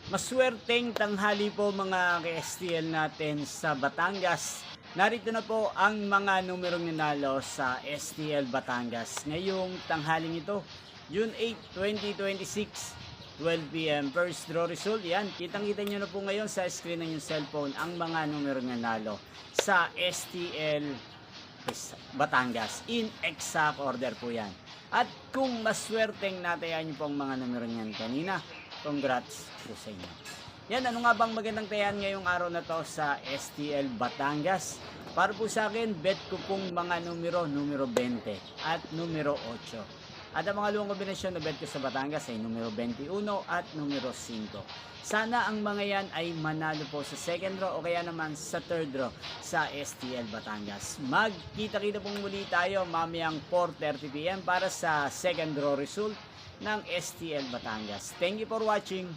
Maswerteng tanghali po mga ka-STL natin sa Batangas. Narito na po ang mga numerong nanalo sa STL Batangas ngayong tanghaling ito, June 8, 2026, 12 p.m. First draw result, yan. Kitang-kita nyo na po ngayon sa screen ng yung cellphone ang mga numerong nanalo sa STL Batangas. In exact order po yan. At kung maswerteng natayan nyo po ang mga numero niyan kanina, congrats po sa inyo. Yan, ano nga bang magandang tayan ngayong araw na to sa STL Batangas? Para po sa akin, bet ko pong mga numero 20 at numero 8. At ang mga luwang kombinasyon na bet ko sa Batangas ay numero 21 at numero 5. Sana ang mga yan ay manalo po sa second draw o kaya naman sa third draw sa STL Batangas. Magkita-kita pong muli tayo mamayang 4:30 p.m. para sa second draw result ng STL Batangas. Thank you for watching.